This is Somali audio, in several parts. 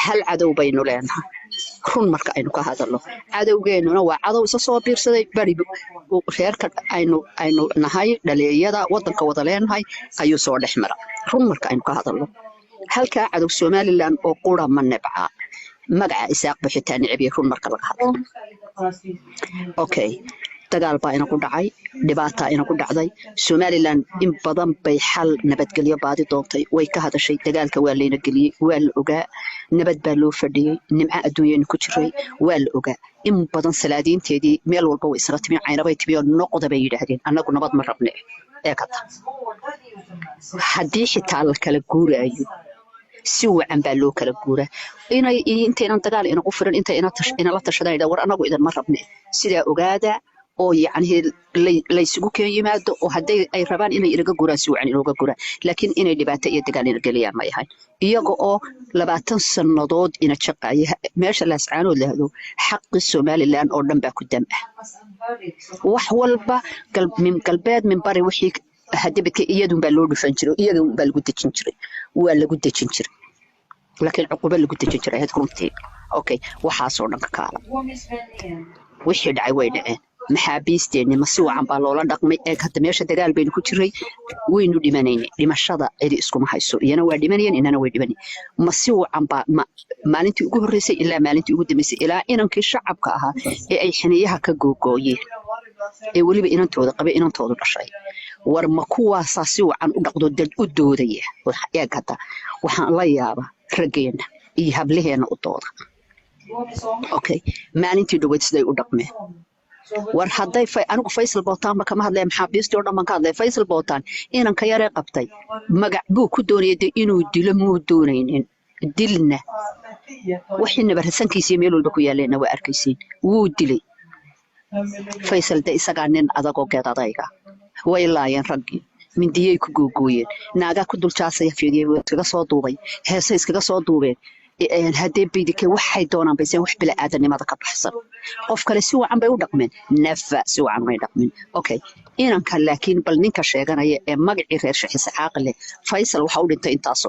هل عدو بينو لنا رون مركا أينو كهذا الله عدو جينو وعدو سصوبير سدي بري وخيرك أينو نهاي دليل وطن كوضلين هاي أيو صور الأحمر رون مركا أينو كهذا الله هل كعدو السومالي لان أقوله من نبعه مدعى إساق بحيث نعبي رون مركا لهذا أوكي dagaal baa ina ku dhacay dhibaato ina ku dhacday Somaliland in badan bay xal nabadgelyo baadi doontay way ka hadashay dagaalka waa leena galiyay waa la ogaa nabad baa loo fadhiyay nimca adduunyo ku jiray waa la ogaa in badan salaadiinteedii meel walba way isla timay caynabay timay noqoda bay yiraahdeen anagu nabad ma rabne ee ka taa hadii xitaa la kala guurayo si wacan baa loo kala guuraa inay intaynan dagaal ina ku firan intay ina la tashadayda war anagu idan ma rabne sida ogaada oo yani la isugu keenyimaado oo haday ay rabaan inay iraga guraan si wacan inooga guraan laakiin inay dhibaato iyo dagaal ina galiyaan ma yahay iyaga oo 20 sanadood ina shaqaaya meesha la ascaanood lahado xaq Somaliland oo dhan baa ku dam ah wax walba qalbeed min bari wixii hadibka iyadun baa loo dhufan jiray iyadun baa lagu dejin jiray waa lagu dejin jiray laakiin cuquba lagu dejin jiray aad runtii okay waxa soo dhan ka kala wixii dhacay way dhaceen maxaabiisteena ma si wacan baa loola dhaqmay ee hadda meesha dagaal baynu ku jiray waynu dhimanaynay dhimashada cidi isku ma hayso iyana waa dhimanayeen inana way dhimanayeen ma si wacan baa maalintii ugu horeysay ilaa maalintii ugu dambeysay ilaa inankii shacabka ahaa ee ay xiniyaha ka googooyeen ee waliba inantooda qabay inantooda dhashay war ma kuwaasa si wacan u dhaqdo dad u doodaya ee hadda waxaan la yaabaa rageena iyo hablaheena u dooda okay maalintii dhaweyd siday u dhaqmeen war haday anigu Faisal Bootaan ma kama hadlay maxaabiisti oo dhan ka hadlay Faisal Bootaan inaan ka yaree qabtay magac buu ku doonayay inuu dilo muu doonaynin dilna waxina barsankiisa meel walba ku yaalena waa arkaysiin wuu dilay Faisal da isaga nin adag oo geedadayga way laayeen raggii mindiyay ku googooyeen naaga ku dul jaasay fiidiyay iskaga soo duubay heesay iskaga soo duubeen hadee baydike waxay doonaan baysan wax bila aadanimada ka baxsan qof kale si wacan bay u dhaqmeen nafa si wacan bay dhaqmeen okay inaan ka laakiin bal ninka sheeganaya ee magacii reer Shaxiis Caaqile Faisal waxa uu dhintay intaas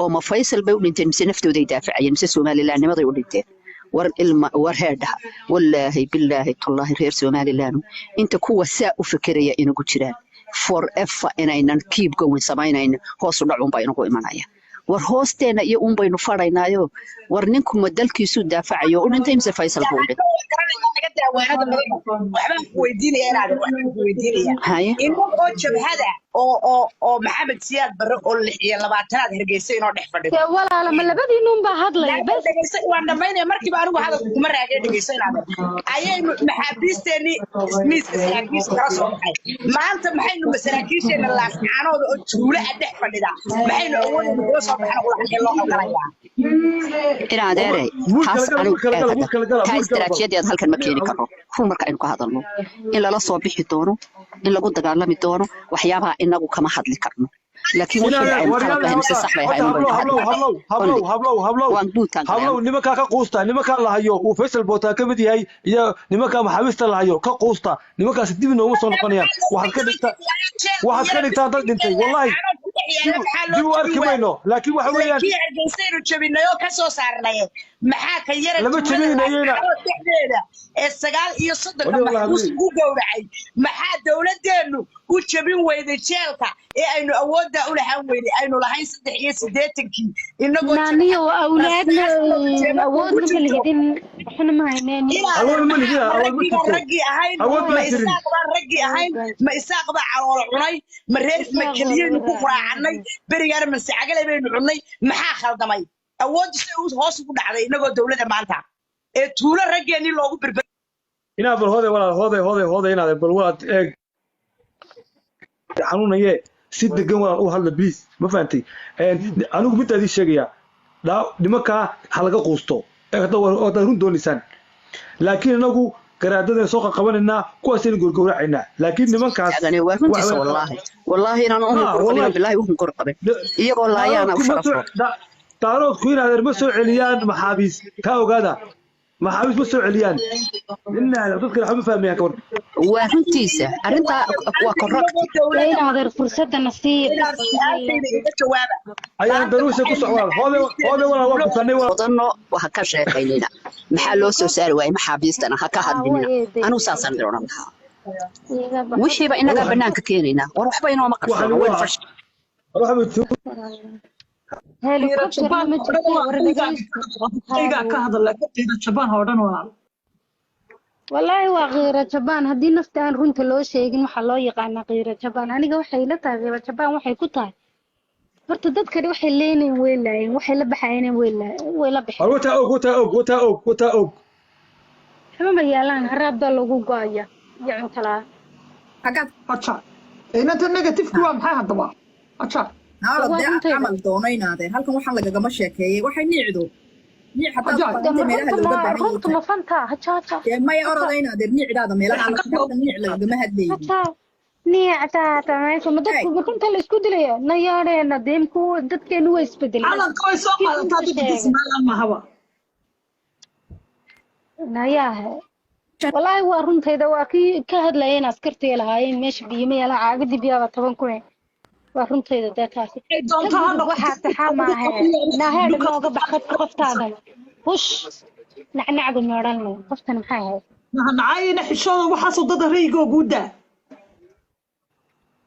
oo ma Faisal bay u dhintay mise naftooda ay daafacayeen mise Somaliland nimaday u dhinteen war ilma war heedha wallahi billahi tallahi reer Somaliland inta kuwa saa u fikiraya inagu jiraan forever inaynan keep going samaynayna hoos u dhacun baa inagu imanaya war hoosteena iyo baynu faraynaayo war ninku madalkiisu daafacayo u dhintay mise Faisal buu dhintay waxbaan ku weydiinaya inuu jabhada oo Maxamed Siyaad Barre oo 26aad Hargeysa inoo dhex fadhiyo walaal ma labadiinun baa hadlay bas waan dhameynay markii baan ugu hadal kuma raagay dhageysanaa ayay maxaabiisteeni miiska saraakiis ka soo baxay maanta maxaynu masaraakiisheena laascaanooda oo tuula dhex fadhida maxaynu awood ugu soo baxna wala xal loo qalaya ina adeeray haas anigu taas istaraatiijiyad halkan ma keeni karo run marka aynu ka hadalno in la soo bixi doono in lagu dagaalami doono waxyaabaha inagu kama hadli karno laakiin wixii ay qalabeen si sax bay hablow nimanka ka quusta nimanka la hayo uu Faisal Bootaan ka mid yahay iyo nimanka maxaabiista la hayo ka quusta nimankaas dib inoo soo noqonayaan waxaad ka dhigtaa dad dhintay wallahi dib arki mayno laakiin waxa weeyaan Hargeysa jabinayo ka soo saarnay maxaa ka yara lama jabinayna ee 39 maxbuus ugu gowracay maxaa dawladeenu u jabin weyday jeelka ee aynu awoodda u lahaan weyday aynu lahayn 83kii inagoo naaniyo awlaadna awood ma lihidin waxna ma hayneen awood ma lihidin ragii ahayn ma isaaqba calool cunay ma reer ma kaliyeenu ku quraacnay berigaar ma sacagale baynu cunay maxaa khaldamay awood si uu hoos ugu dhacday inagoo dawladda maanta ee tuulo rageeni loogu birbar ina bal hooday ina bal wad eeg xanuunaye si degan waan u hadla please ma fahantay anigu mid aad sheegaya nimanka halaga quusto oo run doonisan laakiin inagu garaadada soo qabanayna kuwaas in gurguracayna laakiin nimankaas wallahi inaan umar billahi wuxuu qor qabay iyagoo laayana u sharafo daarood ku inaadeer ma soo celiyaan maxaabiis ka ogaada maxaabiis ma soo celiyaan inaa dadka waxba fahmayaan kawar waa runtiisa arrintaa waa correct إن هذا الفرصة نصيب iga jawaaba ayaan daruusha ku socdaan hooda walaa waa kutanay waa wadano waxa ka sheekaynayna maxaa loo soo saari waayay maxaabiistana ha ka hadlina anu saasan diroon lahaa wixii ba inaga banaanka keenayna war waxba inoo ma qarsoon way fash هليكوبتر ما جرت iga ka hadla qofteeda jabaan oo dhan walaal والله وغير جبان هدي نفتان رنت لو شيغin waxa loo yaqaan غير جبان aniga waxay la tahay غير جبان waxay ku tahay horta dadkani waxay leeyeen weelaayeen waxay la baxayeen way la bixin wata og xuma yaalan haraabda lagu gooya yacun kala hagad acha inta negative ku waa maxay hadaba acha hada amal doonaynaaden halkan waxaan lagagama sheekeeyay waxay niicdo niic hadaa meelaha looga baahan runta ma fanta hacha may orodaynaadeen niicdaada meelaha niic lagagama hadlayay hacha niicda tamayso ma dadku runta la isku dilaya nayareena deemku dadkeenu way isbedelaan calanka way soo qaadataa dadka Soomaaliya ma haba nayaha والله وارنتيدا واكي كهدلاين askartii lahaayeen meesha biimeela caagadi biyaaba 10 kun وارنتيدا dadkaasi waxa taxamaahay naheed nooga baxad qoftaadan wush nacnacdu meeran qoftan maxay ahayd nacayna xishooda waxa soo dad reeygo guuda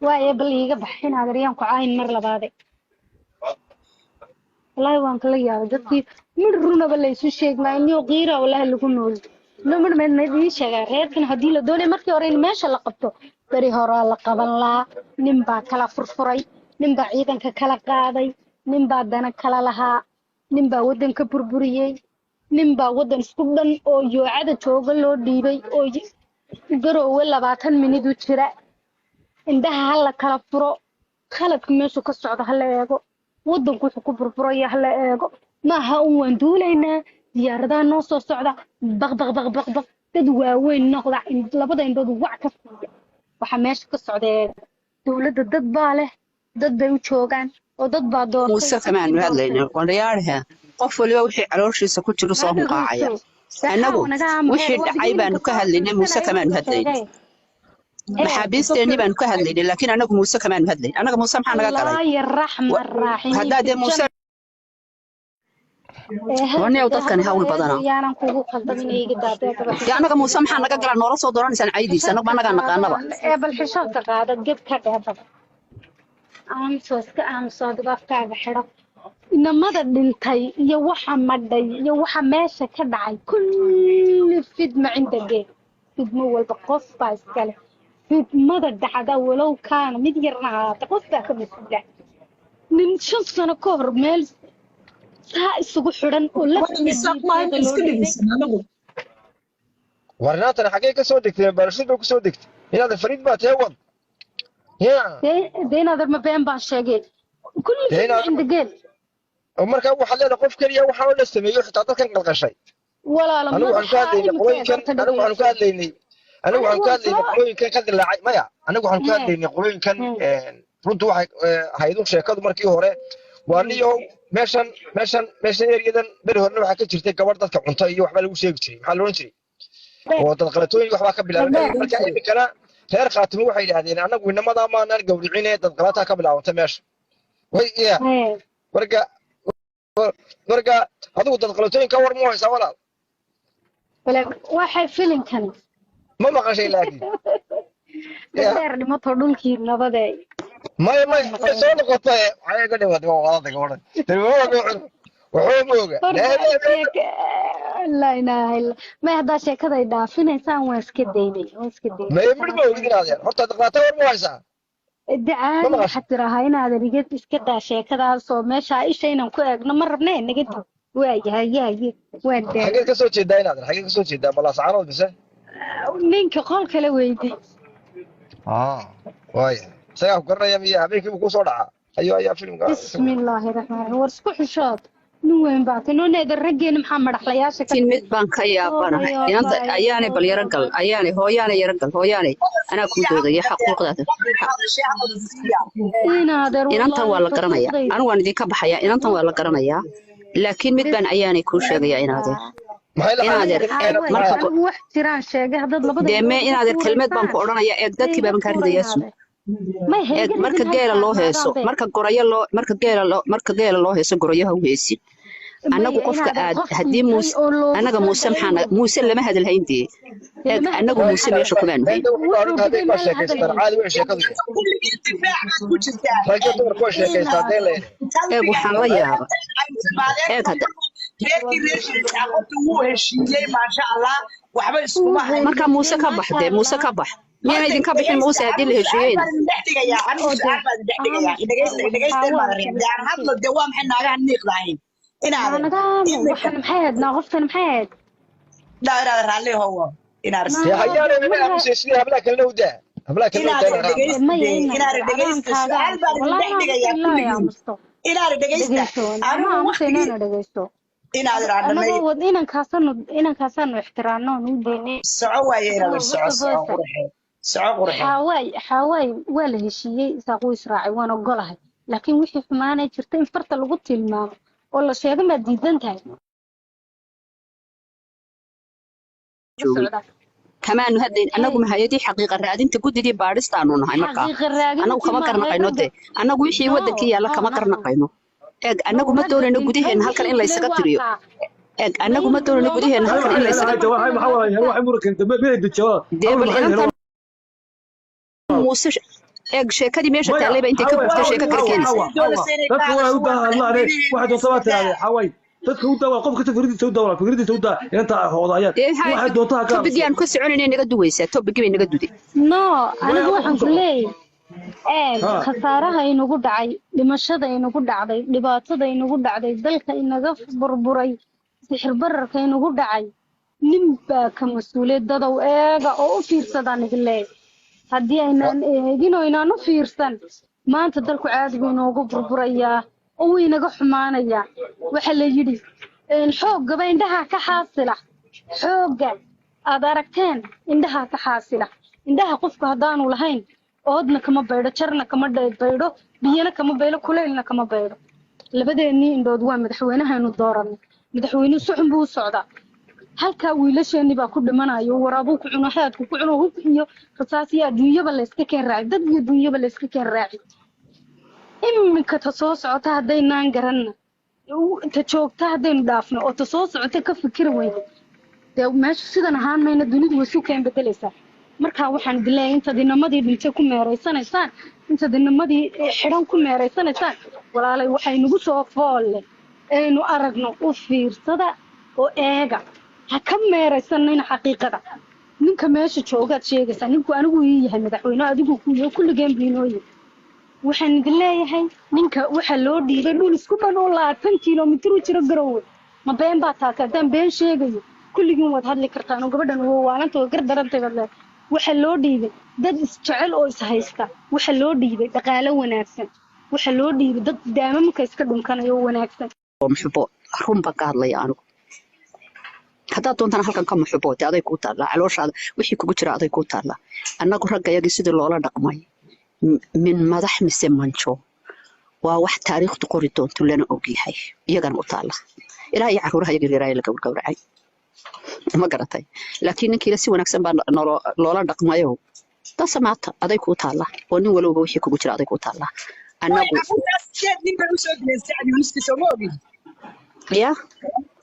waay bal iiga baxin agariyaan ku caayin mar labaad والله waan kala yaabay dadkii mid runaba la isu sheegnaa inuu qiira walaah lagu nool numar ma ii sheegay reerkan hadii la doonay markii hore in meesha la qabto bari hore la qaban laa nin baa kala furfuray nin baa ciidanka kala qaaday nin baa dana kala lahaa nin baa wadanka burburiyay nin baa wadan isku dhan oo yoocada jooga loo dhiibay oo garoowe 20 minid u jira indaha hala kala furo khaladka meesha ka socdo hala eego wadanku wuxuu ku burburaya hala eego maaha waan duulaynaa diyaaradaha noo soo socda baq dad waaweyn noqda labada indhood wax ka siiya waxa meesha ka socday dawladda dad baa leh dad bay u joogaan oo dad baa doortay muuse kamaan hadlayna walaalaha qof waliba wixii calooshiisa ku jiro soo hunqaacaya anagu wixii dhacay baan ka hadlaynay muuse kamaan hadlaynay maxaabiisteeni baan ka hadlaynay laakiin anagu muuse kamaan hadlayn anaga muuse maxaa naga galay الله الرحمن الرحيم hadda muuse وني ودكان هاول بدنا yaanan kugu qaldamin iga daadada anaga muuse maxaa naga galay nolol soo dooranaysan caydiisa anaga naga naqaanaba bal xishoodka qaada ged ka dheebad aan soo dibafkaaga xidho inamada dhintay iyo waxa madhay iyo waxa meesha ka dhacay kulli fidma cinda geed fidma walba qof baa iskale fidmada dhacda walow kaana mid yarna ahaata qof baa ka masuula min 5 sano ka hor meel saa isugu xidhan oo la warnaatana xagee ka soo degtay barashada ku soo degtay inaad fariid baad heewad deena dar ma been baan sheegay kulli cinda geed marka waxa leedahay qof kaliya waxa uu la sameeyo xitaa dadkan qalqashay walaalo anigu waxaan ka hadlaynay qolooyinkan qolooyinkan ka dilaacay maya anigu waxaan ka hadlaynay qolooyinkan runtu waxay hay'adu sheekadu markii hore waa niyo meeshan eriyadan beri horena waxaa ka jirtay gabadh dadka cunto iyo waxba lagu sheegi jiray maxaa la oran jiray oo dad qalatooyin waxbaa ka bilaabay marka iminkana reer khaatimo waxay yidhaahdeen anagu inamada maanaan gawricine dad qalataa ka bilaabantay meesha marka adigu dad qalatooyin ka war mu haysaa walaal waxay filimkan ma maqashay laakiin deer dhimato dhulkii nabadeey maya soo noqotay waxay ka dhimatay waa wadada gabadhan wuxuu mooga la ilaaha illa ma hada sheekaday dhaafinaysaan waan iska daynay ma mid ma ogid inaad horta daqaata war mu haysaa dacaan waxa tirahay inaad rigid iska daa sheekadaas oo meesha isha inaan ku eegno ma rabnay naga dib waayahay waan daa xagee ka soo jeedaa inaad xagee ka soo jeedaa balaas caanood mise ninka qol kale weydii waaya sagaa ku garanaya miya habeenkii uu ku soo dhacaa ayaa filimka bismillaahi raxmaani war isku xishood nin weyn baa tinoonada raggeena maxaa madaxlayaasha ka mid baan ka yaabanahay inanta ayaanay bal yara gal ayaanay hooyaanay yara gal hooyaanay anaa ku doodaya xaquuqdaada inantan waa la garanayaa anigu waan idinka baxayaa inantan waa la garanayaa laakiin mid baan ayaanay kuu sheegayaa inaadeen maxay la inaad xaqiiqin marka anigu wax jiraan sheegay haddaad labada deeme inaad kelmad baan ku odhanaya dadkii baan ka ridayaasu may marka geela loo heeso marka geela loo heeso goroyaha u heesin annagu qofka aad haddii annaga muuse lama hadalhayndee annagu muuse meesha kumaan hayn hadday baa sheekaystaan caadi way sheekadu ragga dumarku way sheekaystaan dee leeyahay waxaan la yaaba hadda reerkii reeshiisa qofka wuu heshiiyey maasha allah waxba iskuma hayn marka muuse ka baxdee muuse ka bax miyaan idinka bixin muuse haddii la heshiiyeyna hadlo dee waa maxay naagaha niiqda ahayn waxaan maxay hadnaa qoftan maxay had inaad raalli howo inaad dee hayaana nima aamusay sidii hablaha kalena u daa hablaha kalena u daa inaad dhegeysta inankaasanu ixtiraamno nu deyne soco waaye inaad soco qurxe xawaay waa la heshiiyey isaaquu israacay waan ogolahay laakiin wixii xumaanay jirta in farta lagu tilmaamo oo la sheego maad diidan tahay kamaanu haddayn annagu mahayadii xaqiiqa raadinta guddidii baadhistaanu nahay markaa annagu kama garnaqayno dee annagu wixii waddankii yaalla kama garnaqayno annagu ma doonayno gudaheenna halkan in laysaga tiriyo annagu ma doonayno gudaheenna halkan in laysaga muuse sheekadii meesha taallayba intay ka buuftay sheeko kala keenaysa dadka u dawaa qof kasta fikradiisa u daa inta hoodayaan waxa doontaa ka tobigii aan ka soconayna naga duwaysaa tobigii bay naga duday no anigu waxaan ku leeyahay khasaaraha inagu dhacay dhimashada inagu dhacday dhibaatada inagu dhacday dalka inaga burburay sixir bararka inagu dhacay nin baa ka mas'uuliyadadow eega oo u fiirsada aniga leeyahay haddii aynaan eegin oo inaan u fiirsan maanta dalku caadigu inoogu burburayaa oo inaga xumaanaya waxa la yidhi xoogaba indhaha ka xaasila xooga aad aragteen indhaha ka xaasila indhaha qofku haddaanu lahayn oodna kama baydho jarna kama baydho biyana kama baydho kuleylna kama baydho labadeennii indhood waa madaxweynahaanu dooranay madaxweynuhu suxun buu u socdaa halkaa wiilasheenii baa ku dhimanayo waraabuu ku cuno xaadku ku cuno hub iyo rasaas iyo adduunyaba layska keen raaci dad iyo adduunyaba layska keen raaci iminka ta soo socota haddaynaan garanna ta joogta haddaynu dhaafno oo ta soo socota ka fikiri weyno dee meesha sidan ahaan mayna dunidu way isu keen bedelaysaa markaa waxaan dileeyahay intaad inamadii dhintay ku meeraysanaysaan intaad inamadii xidhan ku meeraysanaysaan walaalay waxay nagu soo foolle aynu aragno u fiirsada oo eega ha ka meeraysanayna xaqiiqada ninka meesha joogaad sheegaysaa ninku anigu ii yahay madaxweyne adigu kuyo kulligeen biinooye waxaan idin leeyahay ninka waxa loo dhiibay dhul isku dhan oo 20 kiiloomitir u jira garowe ma been baa taaka haddaan been sheegayo kulligiin waad hadli kartaan oo gabadhan waa waalanta oo gar darantay baad leedahay waxa loo dhiibay dad isjecel oo is haysta waxa loo dhiibay dhaqaale wanaagsan waxa loo dhiibay dad daamamka iska dhunkanayo wanaagsan oo muxbo run baan ka hadlaya anigu haddaad doontana halkan ka muxbootay aday kuu taallaa calooshaada wixii kugu jira aday kuu taallaa annagu raggayagii sidii loola dhaqmay min madax mise manjo waa wax taariikhdu qori doonto lana ogyahay iyagana u taalla ilaa iyo caruuraha yaga yaraa la gowracay ma garatay laakiin ninkiina si wanaagsan baa loola dhaqmayo tasamaata aday kuu taalla oo nin walowba wixii kugu jira aday kuu taalla annagu ya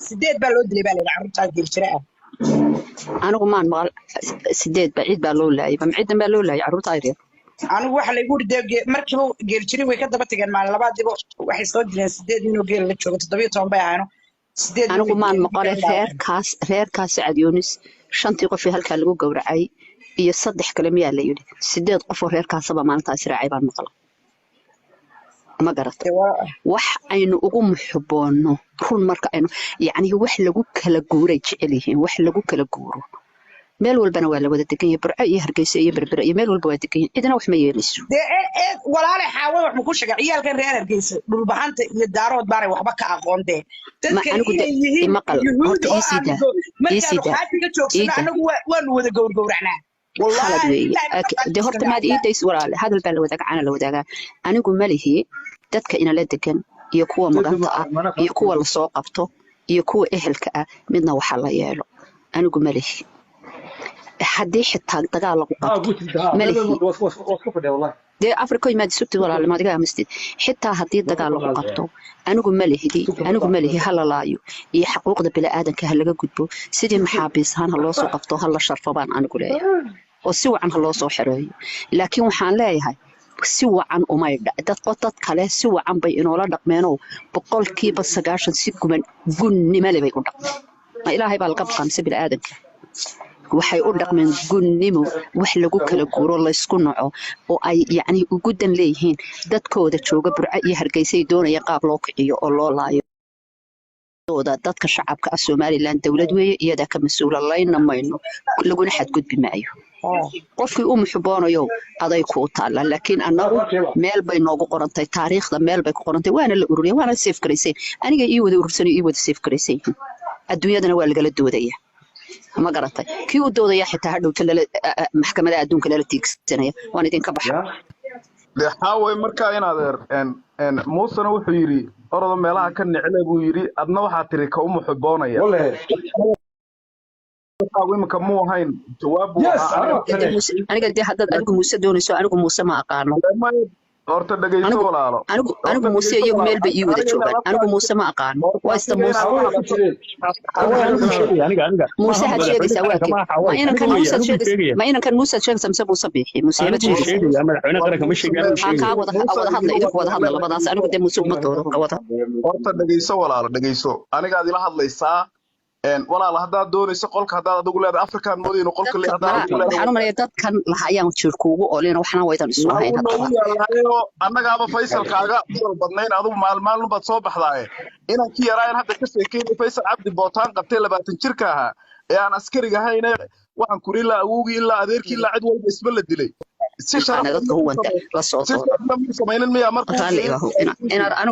sideed baa loo dilay baa la carruurta geeljiraa anigu maan maqal sideed baa cid baa loo laayay ma ciidan baa loo laayay carruurta yaryar anigu waxa la igu dhigay markiiba geeljirin way ka daba tageen maalin labaadiba waxay soo dileen sideed inuu geel la joogo 17 bay ahaayeen sideed anigu maan maqal reerkaas Cadiyoonis shantii qof ee halka lagu gowracay iyo saddex kale miyaa la yiri sideed qof oo reerkaasaba maalintaas raacay baan maqal ma garatay wax aynu ugu muxboono run marka aynu yaani wax lagu kala guuray jecel yihiin wax lagu kala guuro meel walbana waa la wada degan yahay Burco iyo Hargeysa iyo Berbera iyo meel walba waa degan yihiin idina wax ma yeelayso walaalahay xaaway wax ku sheegay ciyaalkan reer Hargeysa dhul bahanta iyo daarood baaray waxba ka aqoondeen dadka yihiin maqal horta isida anagu waan wada gowracnaa wallahi de horta maad iidays walaal hadal baa la wadaaga ana la wadaaga anigu malihi dadka ina la degan iyo kuwa maganta ah iyo kuwa la soo qabto iyo kuwa ehelka ah midna waxa la yeelo anigu ma lihi haddii xitaa dagaal lagu qabto ma lihi dee afrika yimaad sugtid walaalnimo adiga amastid xitaa haddii dagaal lagu qabto anigu ma lihi hala laayo iyo xuquuqda bini'aadanka ha laga gudbo sidii maxaabiisahan ha loo soo qabto ha la sharfo baan anigu leeyahay oo si wacan ha loo soo xereeyo laakiin waxaan leeyahay si wacan umay dad kale si wacan bay inoola dhaqmeenoo 90% si gunnimo leh bay u dhaqmeen ma ilaahay baa laga baqaamsa bini'aadanka waxay u dhaqmeen gunnimo wax lagu kala guuro la isku naco oo ay yacni ugu dan leeyihiin dadkooda jooga Burco iyo Hargeysa ay doonayaan qaab loo kiciyo oo loo laayo dadka shacabka ah Somaliland dawlad weeye iyada ka mas'uula layna mayno laguna xadgudbi maayo qofkii uu muxboonayo aday ku taala laakiin annagu meel bay noogu qorantay taariikhda meel bay ku qorantay waana la ururiyay waana safe gareysay aniga ii wada urursan ii wada safe gareysay adduunyadana waa laga doodaya ma garatay kii u doodaya xitaa hadhowta maxkamadda adduunka lala tiigsanaya waan idin ka baxay حاوي مركا إن هذا إن موسى نوح يري أرض ملاها كان نعلب ويري أدنى وحاتري كأم حبانا يا حاوي مكمو هين جواب أنا قلت هذا أنا موسى دوني سو أنا موسى ما أقارنه أرتا دقيسو ولا لا أنا موسى يوم ميل بيجي وده شوفان أنا موسى ما أقارنه وايست موسى موسى هالشيء يسويه ما أنا كان موسى شيء ما أنا كان موسى شيء سمسب وصبيحي موسى ما شيء أنا قرأك مش أنا وضح إذا وضح هذا لا بدأ أنا قلت موسى ما توه وضح أرتا دقيسو ولا لا دقيسو أنا قاعد يلاحظ ليسا ولا لا هذا دون يسقولك هذا دقول هذا أفريقيا المدينة نقولك اللي هذا أنا من يدات كان لحياة تشركوه أولين وحنا ويتن السواهين أنا قاعد فيصل كاجا بدنين أضو مال بتصوب حلاي إن كي راين هذا كسر كي فيصل عبد بوتان قتل بتنشركها يعني عسكري هاي وعن كوريلا أوجي إلا أديرك إلا عدوى بالنسبة للدليل أنا هو أنت لا صوت أنا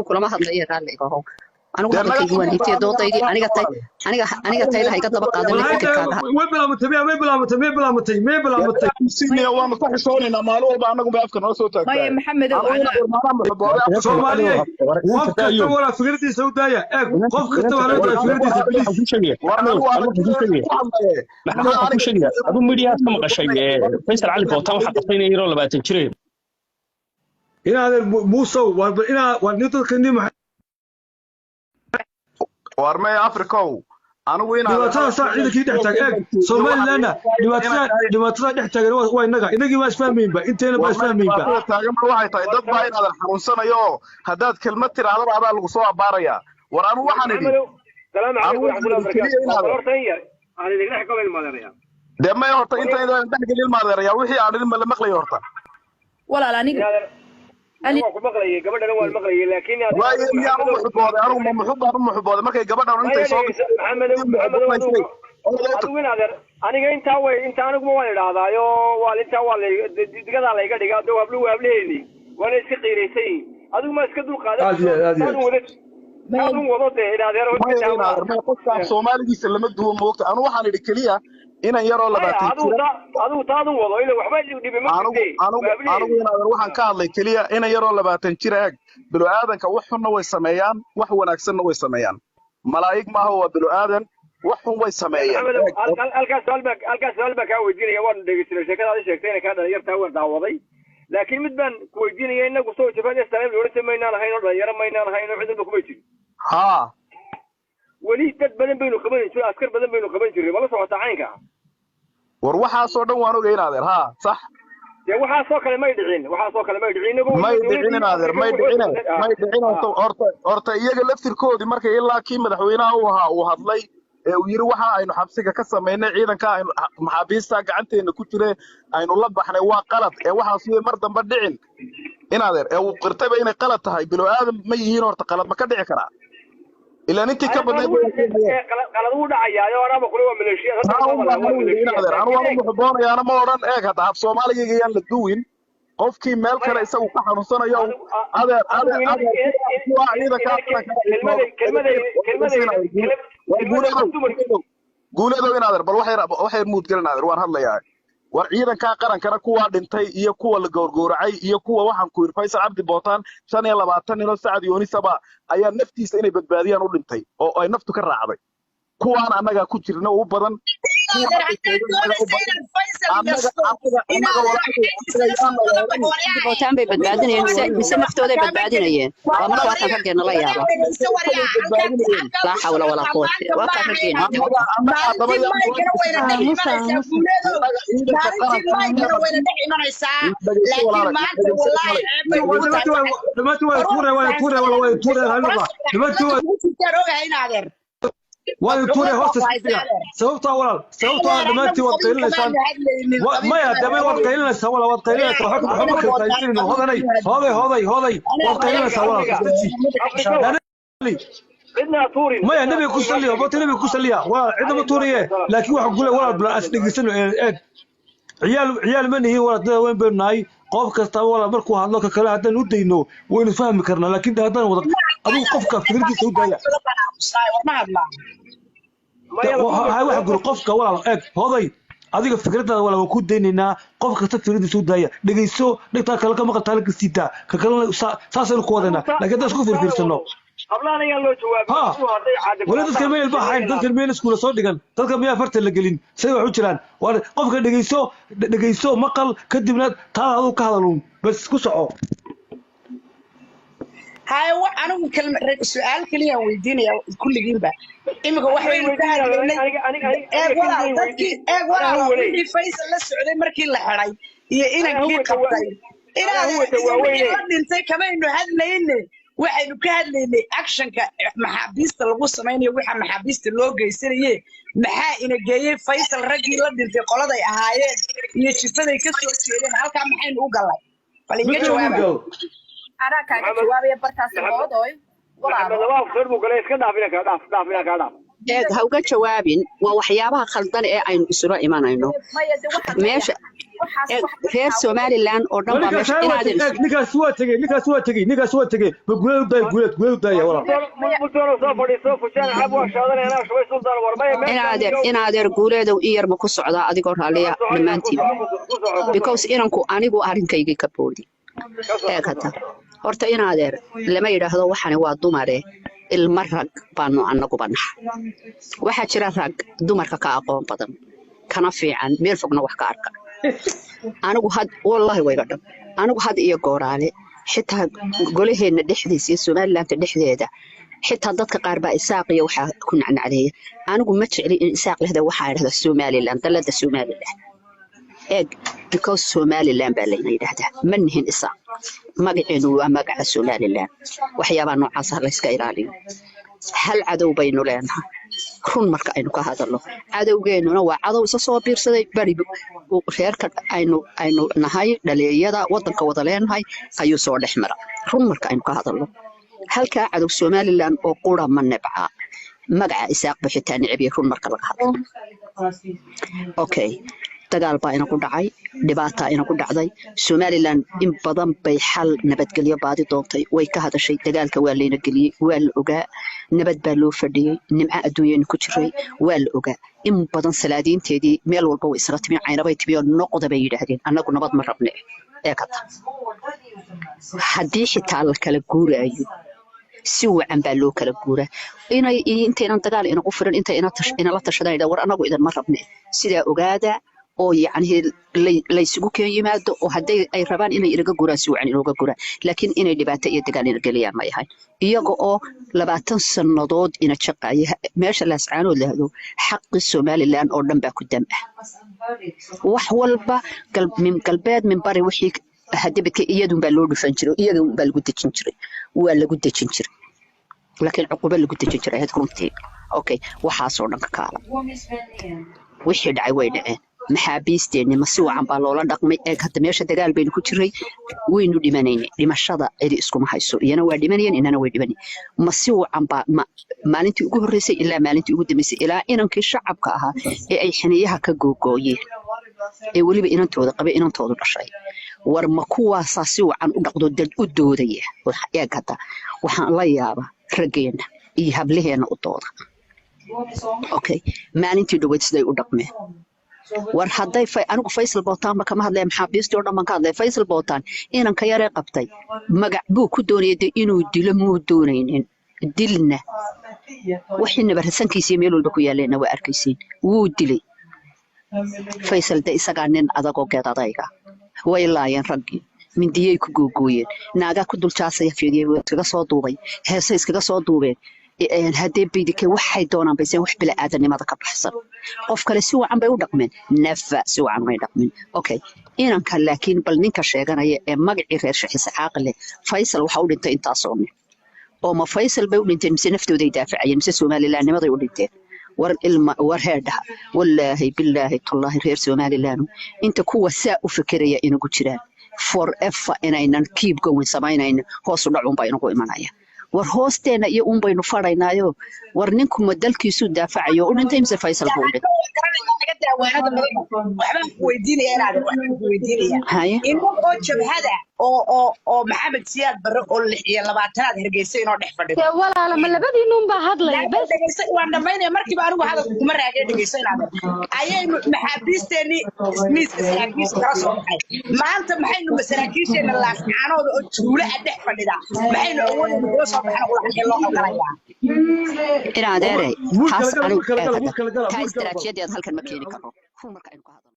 كل ما هذا يرالي هو أنا قلت لك جوان أنت دوتي أنا تايل هاي قد بقى هذا اللي فيك كذا ما بلا متي سيني أول ما صح شلون أنا مالو أنا قم بأفكر ناس صوتك ما محمد Soomaaliya qof kasta wala fikradiisa u daaya qof kasta wala fikradiisa adu media ka maqashay Faisal Ali Bootan waxa qabtay inay 20 jireen inaad Muuse waa dadkani وارمي أفريقيا أنا وين دبعتها صاعدة كده تحتاج سومالي لنا دبعتها تحتاج وين نجا إنك ما اسمين بقى أنت هنا ما اسمين بقى تاجم واحد تايدت باين هذا الحرونسنا يو هدات كلمة ترى على بعض القصوى باريا ورانو واحد دي سلام عليكم ورحمة الله وبركاته أنا دقيقة حكم المدرية ده ما يهرت أنت إذا تحكي للمدرية وحي على المقلي يهرت ولا لا نيجي أنا مقلي قبل أول مقلي لكن وايد يا أنا محب هذا ما كي قبل أنا أنت صوت محمد وين هذا أنا جاي أنت أنا قم وايد هذا يو والأنت والله دقيقة على دقيقة دو قبلي وأنا سكيري سي هذا ما سكدوا قادر ما قصة سومالي يسلم الدو موقت أنا واحد الكلية إن يرى لباتين هذا تاضو والله إلا وحباج يودي بمكتي أنا waxaan ka hadlay kaliya in yaro 20 jir ah bilo aadan ka wax xun way sameeyaan wax wanaagsan way sameeyaan malaa'ig ma huwa bilo aadan wax xun way sameeyaan halkaas walba ka weydiinaya waan dhageystay sheekada sheegtayna ka dhalinyarta waan daawaday laakiin mid baan ku weydiinaya inagu soo jabaan islaam loo sameeyna lahayn oo dhalinyaro mayna lahayn oo cidna ku weydiin ha wali dad badan baynu qaban jiray askar badan baynu qaban jiray wala socota caynka war waxa soo dhan waan ogeyn adeer ha sax يا واحد صوك ما يدعين واحد صوك ما يدعين ما يدعين هذا ما يدعين horta iyaga laftirkoodii markay ilaa kii madaxweynaha uu hadlay ee uu yiri waxa aynu xabsiga ka sameynay ciidanka aynu maxaabiista gacanteena ku jire aynu la baxnay waa qalad ee waxa soo mar dambe dhicin in adeer ee uu qirtay inay qalad tahay bilo aadam ma yihiin horta qalad ma ka dhici karaa إلا أنت كبدنا قالوا دعيا يا أنا بقول هو ملشية أنا محبون يا أنا ما وران إيه هذا في الصومالي يجيان للدوين قف كي مال كلا يسوي كحر نصنا يوم هذا قول هذا وين هذا بل واحد موت كلنا هذا وان هلا يعني war ciidanka qarankana kuwa dhintay iyo kuwa la goorgooracay iyo kuwa waxaan ku yiri Faysal Cabdi Bootaan 25 nin oo Saacad Yoonisaba ayaa naftiisa inay badbaadiyaan u dhintay oo ay naftu ka raacday kuwaan anaga ku jirna u badan bootaan bay badbaadinayeen mise naftooday badbaadinayeen waa marka waxaan raggeena la yaaba laa xawla walaa quwata waa kaan raggeena وأنا توري هوست سبيا سويتها ولا سويتها دمانتي وقيلنا سان ما يا دمي وقيلنا سولا وقيلنا تروحكم حبك التايسين هذا ني هذا وقيلنا سولا ما يا نبي كوسليا وبط نبي كوسليا وعندما توريه لكن واحد يقول ولا بلا أسنقسن عيال من هي ولا وين بيناي قف كستا ولا مركو هذا كلا هذا نودينه وين فهم كرنا لكن هذا وضع أبو قف كفرقي سودايا هاي واحد يقول قفك ولا هذا adiga fikrada wala ku deynina qof kasta fikradiisa soo daaya dhageyso dhigta kala ka maqal talaka sita ka kala saasay ku wadana laakiin dadku fiirsano qablaan ayaa loo jawaabay wala dadka meel baxayn dadka meel iskuula soo dhigan dadka miyaa farta la gelin say wax u jiraan wala qofka dhageyso maqal kadibna taa adu ka hadalun bas ku soco هاي أنا مكلم سؤال كليا ويديني كل جنبه إمك واحد يقول ولا ولي فيصل السعودي مركي الحراي هي إنا كي قبضي إنا أنت كمان إنه هذا ليني واحد كهذا ليني أكشن كمحابيست الغصة ما يني واحد محابيست اللوجو يصير يه محا إنا جاي فيصل رجل لدين في قلادة هايين يشوفنا يكسر شيئين هل كان محين أوجلاي فلين جوابه أنا كان جوابي برتاس الموضوع هوجا جوابين ووحيابها خلطان إيه عين بسرعة إيمانينه ماشي غير سومالي لان أردن بامش إنا هذا نيكا سوا تجي بقول داي ولا إنا هذا قولي دو إير مكوس عدا أديكور عليا لمانتي because إنكو أنيجو أرين كيجي كبودي هكذا horta in adeer lama yiraahdo waxani waa dumare ilma rag baanu anagu banax waxa jira rag dumarka ka aqoon badan kana fiican meel fogna wax ka arka anigu had wallahi way gadhan anigu had iyo gooraale xitaa golaheena dhexdiisa iyo Soomaaliland dhexdeeda xitaa dadka qaar baa isaaq iyo waxa ku nacnacleeya anigu ma jecli in isaaq lehda waxa yiraahdo Soomaaliland dalada Soomaaliland because Somaliland baa la yiraahdaa manhin isaaq magaceedu waa magaca Somaliland waxyaabo noocaas ah la iska ilaaliyo hal cadow baynu leenahay run marka aynu ka hadalno cadowgeennuna waa cadow isa soo biirsaday bari reerka aynu nahay dhalinyada wadanka wada leenahay ayuu soo dhexmara run marka aynu ka hadalno halka cadow Somaliland oo qura ma nabca magaca isaaq bixitaan nicbiye run marka laga hadlo okay dagaal baa ina ku dhacay dhibaato ina ku dhacday Somaliland in badan bay xal nabadgelyo baadi doontay way ka hadashay dagaalka waa leena galiyay waa la ogaa nabad baa loo fadhiyay nimca adduunyada ku jiray waa la ogaa in badan salaadiinteedii meel walba way isra timi caynabay tibiyo noqda bay yiraahdeen anagu nabad ma rabne ee ka taa hadii xitaa la kala guurayo si wacan baa loo kala guuraa inay intaynan dagaal ina ku firan intay ina la tashadayda war anagu idan ma rabne sida ogaada oo yani la isugu keen yimaado oo haday ay rabaan inay iraga guraan si wacan inooga guraan laakiin inay dhibaato iyo dagaal ina galiyaan ma yahay iyaga oo 20 sanadood ina shaqaaya meesha la ascaanood lahdo xaqi Somaliland oo dhan baa ku dam ah wax walba galbeed min bari wixii hadibka iyadu baa loo dhufan jiray iyadu baa lagu dejin jiray waa lagu dejin jiray laakiin cuquba lagu dejin jiray had runtii okay waxa soo dhan ka kala wixii dhacay way dhaceen maxaabiisteeni ma si wacan baa loola dhaqmay ee hadda meesha dagaal baynu ku jiray waynu dhimanaynay dhimashada cidi isku ma hayso iyana waa dhimanayeen inana way dhimanay ma si wacan baa maalintii ugu horeysay ilaa maalintii ugu dambeysay ilaa inankii shacabka ahaa ee ay xiniyaha ka googooyeen ee waliba inantooda qabay inantoodu dhashay war ma kuwaas si wacan u dhaqdo dad u doodaya ee gada waxaan la yaabaa rageena iyo hablaheena u dooda okay maalintii dhaweyd siday u dhaqmeen war hadday anigu Faysal Bootaan ma kama hadlay maxaabiistii oo dhan ka hadlay Faysal Bootaan inaan ka yaree qabtay magac buu ku doonayay inuu dilo muu doonaynin dilna wixii nabarsankiisii meel walba ku yaalayna waa arkaysiin wuu dilay Faysal da isaga nin adag oo geedadayga way laayeen raggii mindiyay ku googooyeen naaga ku dul jaasay fiidiyay iskaga soo duubay heesa iskaga soo duubeen hadee biidike waxay doonaan baysan wax bila aadanimada ka baxsan qof kale si wacan bay u dhaqmeen nafa si wacan bay dhaqmeen okay inanka laakiin bal ninka sheeganaya ee magacii reer Shaxiis Caaqile Faysal waxa uu dhintay intaas oo ma Faysal bay u dhinteen mise naftooda ay daafacayeen mise Soomaalilaanimada u dhinteen war heedha wallaahi billaahi tallahi reer Soomaalilaan inta kuwa saa u fikiraya inagu jiraan forever inaynan keep going samaynayna hoos u dhacun baa inagu imanaya war hoosteena iyo un baynu fadhaynaayo war ninku madalkiisu daafacayo u dhintay mise Faysal buu dhintay waxbaan ku weydiinayaa in oo jabhada oo Maxamed Siyaad Barre oo 26 Hargeysa inoo dhex fadhiyo walaala ma labadiinun baa hadlay bas waan dhamaynaya markii baan anigu hadal kuma raagay dhageysanaa ayay maxaabiisteeni miiska saraakiisha kala soo baxay maanta maxaynu masaraakiisheena laafcaanooda oo tuula dhex fadhida maxaynu awoodna uga soo baxna ula xil loo qalqalaya ina adeeray haas anigu ka istiraatijiyadeed halkan ma keeni karo marka aynu ka hadlo